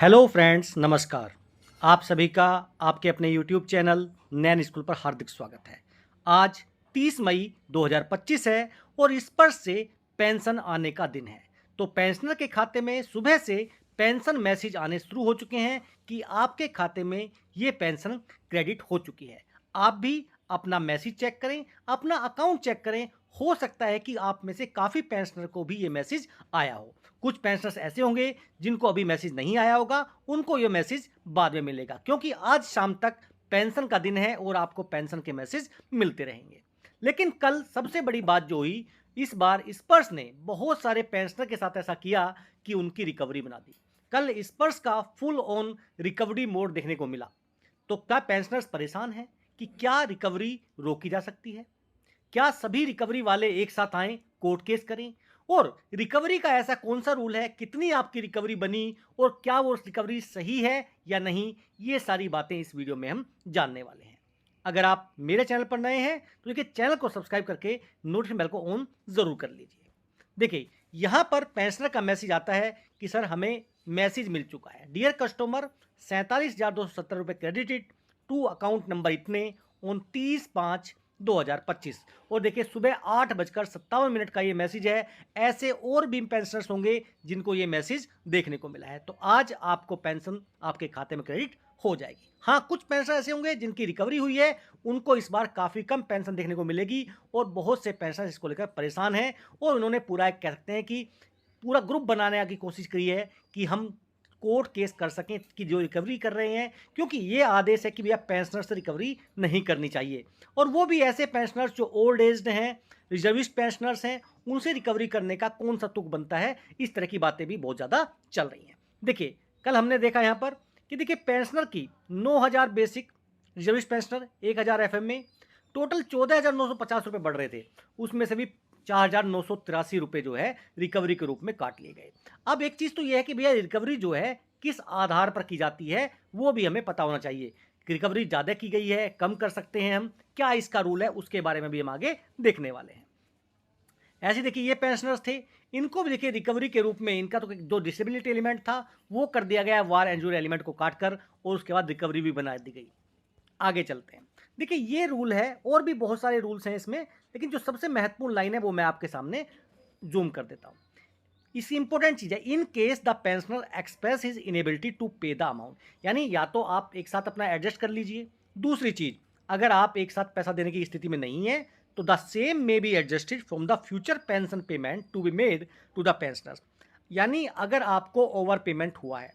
Hello friends, नमस्कार। आप सभी का आपके अपने यूट्यूब चैनल नैन स्कूल पर हार्दिक स्वागत है। आज 30 मई 2025 है और स्पर्श से पेंशन आने का दिन है। तो पेंशनर के खाते में सुबह से पेंशन मैसेज आने शुरू हो चुके हैं कि आपके खाते में ये पेंशन क्रेडिट हो चुकी है। आप भी अपना मैसेज चेक करें, अपना अकाउंट चेक करें। हो सकता है कि आप में से काफ़ी पेंशनर को भी ये मैसेज आया हो। कुछ पेंशनर्स ऐसे होंगे जिनको अभी मैसेज नहीं आया होगा, उनको ये मैसेज बाद में मिलेगा, क्योंकि आज शाम तक पेंशन का दिन है और आपको पेंशन के मैसेज मिलते रहेंगे। लेकिन कल सबसे बड़ी बात जो हुई, इस बार स्पर्श ने बहुत सारे पेंशनर के साथ ऐसा किया कि उनकी रिकवरी बना दी। कल स्पर्श का फुल ऑन रिकवरी मोड देखने को मिला। तो क्या पेंशनर्स परेशान हैं कि क्या रिकवरी रोकी जा सकती है? क्या सभी रिकवरी वाले एक साथ आएं, कोर्ट केस करें? और रिकवरी का ऐसा कौन सा रूल है, कितनी आपकी रिकवरी बनी और क्या वो रिकवरी सही है या नहीं, ये सारी बातें इस वीडियो में हम जानने वाले हैं। अगर आप मेरे चैनल पर नए हैं तो देखिए, चैनल को सब्सक्राइब करके नोटिफिकेशन बेल को ऑन जरूर कर लीजिए। देखिए, यहाँ पर पेंशनर का मैसेज आता है कि सर, हमें मैसेज मिल चुका है, डियर कस्टमर, 47,270 रुपये क्रेडिटेड टू अकाउंट नंबर इतने 29/5/2025। और देखिए, सुबह 8:57 का ये मैसेज है। ऐसे और भी पेंशनर्स होंगे जिनको ये मैसेज देखने को मिला है। तो आज आपको पेंशन आपके खाते में क्रेडिट हो जाएगी। हाँ, कुछ पेंशनर ऐसे होंगे जिनकी रिकवरी हुई है, उनको इस बार काफ़ी कम पेंशन देखने को मिलेगी और बहुत से पेंशनर इसको लेकर परेशान हैं और उन्होंने पूरा एक कह सकते हैं कि पूरा ग्रुप बनाने की कोशिश करी है कि हम कोर्ट केस कर सकें कि जो रिकवरी कर रहे हैं, क्योंकि ये आदेश है कि भैया पेंशनर से रिकवरी नहीं करनी चाहिए। और वो भी ऐसे पेंशनर्स जो ओल्ड एज्ड हैं, रिजर्विस्ट पेंशनर्स हैं, उनसे रिकवरी करने का कौन सा तुक बनता है, इस तरह की बातें भी बहुत ज़्यादा चल रही हैं। देखिए, कल हमने देखा यहाँ पर कि देखिए, पेंशनर की 9,000 बेसिक, रिजर्विस्ट पेंशनर 1,000 एफ में टोटल 14,950 रुपये बढ़ रहे थे। उसमें से भी 4,983 रुपये जो है रिकवरी के रूप में काट लिए गए। अब एक चीज़ तो यह है कि भैया, रिकवरी जो है किस आधार पर की जाती है वो भी हमें पता होना चाहिए। रिकवरी ज़्यादा की गई है, कम कर सकते हैं हम, क्या इसका रूल है, उसके बारे में भी हम आगे देखने वाले हैं। ऐसे देखिए, ये पेंशनर्स थे, इनको भी देखिए रिकवरी के रूप में इनका तो जो डिसेबिलिटी एलिमेंट था वो कर दिया गया वार एंजुरी एलिमेंट को काटकर, और उसके बाद रिकवरी भी बना दी गई। आगे चलते हैं। देखिए, ये रूल है, और भी बहुत सारे रूल्स हैं इसमें, लेकिन जो सबसे महत्वपूर्ण लाइन है वो मैं आपके सामने जूम कर देता हूं। इसकी इंपॉर्टेंट चीज है, in case the pensioner expresses his inability to pay the amount, यानी या तो आप एक साथ अपना एडजस्ट कर लीजिए। दूसरी चीज, अगर आप एक साथ पैसा देने की स्थिति में नहीं है तो the same may be adjusted from the future pension payment to be made to the pensioner. यानी अगर आपको ओवर पेमेंट हुआ है,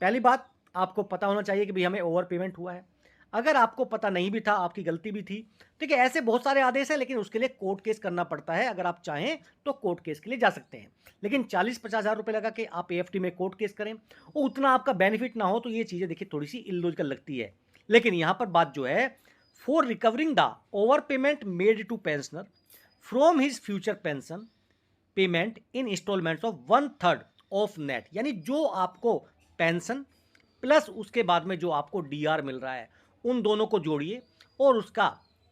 पहली बात आपको पता होना चाहिए कि भाई हमें ओवर पेमेंट हुआ है। अगर आपको पता नहीं भी था, आपकी गलती भी थी, ठीक है, ऐसे बहुत सारे आदेश हैं, लेकिन उसके लिए कोर्ट केस करना पड़ता है। अगर आप चाहें तो कोर्ट केस के लिए जा सकते हैं, लेकिन 40-50 हज़ार रुपये लगा के आप एएफटी में कोर्ट केस करें और उतना आपका बेनिफिट ना हो, तो ये चीज़ें देखिए थोड़ी सी इलॉजिकल लगती है। लेकिन यहाँ पर बात जो है, for recovering the over payment made to pensioner from his future pension payment in instalments of 1/3 of net, यानी जो आपको पेंशन प्लस उसके बाद में जो आपको डीआर मिल रहा है, उन दोनों को जोड़िए और उसका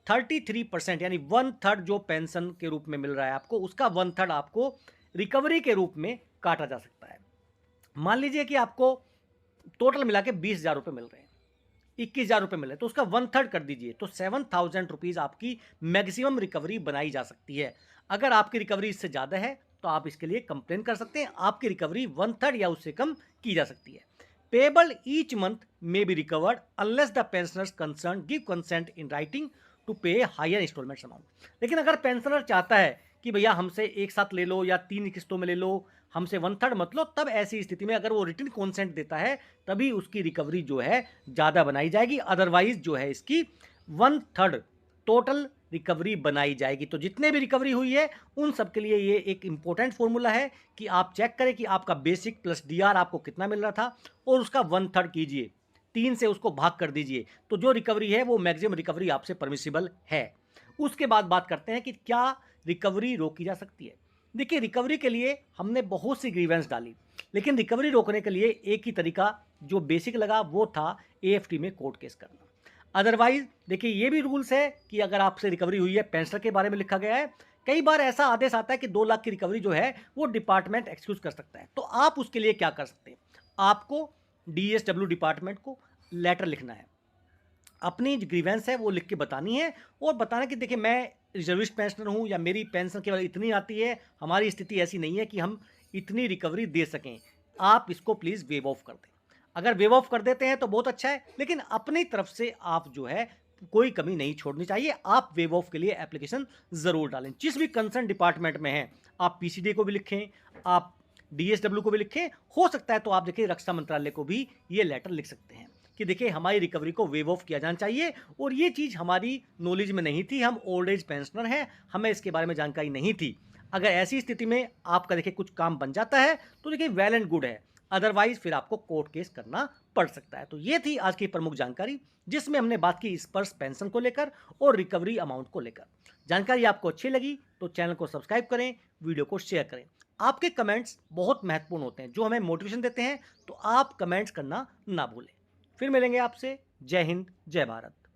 33% यानी 1/3 जो पेंशन के रूप में मिल रहा है आपको, उसका 1/3 आपको रिकवरी के रूप में काटा जा सकता है। मान लीजिए कि आपको टोटल मिला के 20,000 रुपये मिल रहे हैं, 21,000 रुपये मिले, तो उसका 1/3 कर दीजिए, तो 7,000 रुपीज़ आपकी मैक्सिमम रिकवरी बनाई जा सकती है। अगर आपकी रिकवरी इससे ज़्यादा है तो आप इसके लिए कंप्लेन कर सकते हैं, आपकी रिकवरी 1/3 या उससे कम की जा सकती है। Payable each month may be recovered unless the pensioners concerned give consent in writing to pay higher instalments amount. लेकिन अगर पेंशनर चाहता है कि भैया हमसे एक साथ ले लो या 3 किस्तों में ले लो, हमसे 1/3 मत लो, तब ऐसी स्थिति में अगर वो रिटन कॉन्सेंट देता है तभी उसकी रिकवरी जो है ज़्यादा बनाई जाएगी। अदरवाइज जो है इसकी 1/3 टोटल रिकवरी बनाई जाएगी। तो जितने भी रिकवरी हुई है उन सब के लिए ये एक इंपॉर्टेंट फॉर्मूला है कि आप चेक करें कि आपका बेसिक प्लस डीआर आपको कितना मिल रहा था और उसका 1/3 कीजिए, 3 से उसको भाग कर दीजिए, तो जो रिकवरी है वो मैक्सिमम रिकवरी आपसे परमिसिबल है। उसके बाद बात करते हैं कि क्या रिकवरी रोकी जा सकती है। देखिए, रिकवरी के लिए हमने बहुत सी ग्रीवेंस डाली, लेकिन रिकवरी रोकने के लिए एक ही तरीका जो बेसिक लगा वो था एएफटी में कोर्ट केस करना। अदरवाइज देखिए, ये भी रूल्स है कि अगर आपसे रिकवरी हुई है, पेंशनर के बारे में लिखा गया है, कई बार ऐसा आदेश आता है कि 2 लाख की रिकवरी जो है वो डिपार्टमेंट एक्सक्यूज कर सकता है। तो आप उसके लिए क्या कर सकते हैं, आपको DSW डिपार्टमेंट को लेटर लिखना है, अपनी जो ग्रीवेंस है वो लिख के बतानी है और बताना कि देखिए मैं रिजर्विस्ट पेंशनर हूँ या मेरी पेंशन केवल इतनी आती है, हमारी स्थिति ऐसी नहीं है कि हम इतनी रिकवरी दे सकें, आप इसको प्लीज़ वेव ऑफ कर दें। अगर वेव ऑफ कर देते हैं तो बहुत अच्छा है, लेकिन अपनी तरफ से आप जो है कोई कमी नहीं छोड़नी चाहिए। आप वेव ऑफ के लिए एप्लीकेशन ज़रूर डालें। जिस भी कंसर्न डिपार्टमेंट में हैं, आप PCD को भी लिखें, आप DSW को भी लिखें, हो सकता है तो आप देखिए रक्षा मंत्रालय को भी ये लेटर लिख सकते हैं कि देखिए हमारी रिकवरी को वेव ऑफ किया जाना चाहिए और ये चीज़ हमारी नॉलेज में नहीं थी, हम ओल्ड एज पेंशनर हैं, हमें इसके बारे में जानकारी नहीं थी। अगर ऐसी स्थिति में आपका देखिए कुछ काम बन जाता है तो देखिए वेल एंड गुड है, अदरवाइज फिर आपको कोर्ट केस करना पड़ सकता है। तो ये थी आज की प्रमुख जानकारी, जिसमें हमने बात की स्पर्श पेंशन को लेकर और रिकवरी अमाउंट को लेकर। जानकारी आपको अच्छी लगी तो चैनल को सब्सक्राइब करें, वीडियो को शेयर करें। आपके कमेंट्स बहुत महत्वपूर्ण होते हैं, जो हमें मोटिवेशन देते हैं, तो आप कमेंट्स करना ना भूलें। फिर मिलेंगे आपसे। जय हिंद, जय भारत।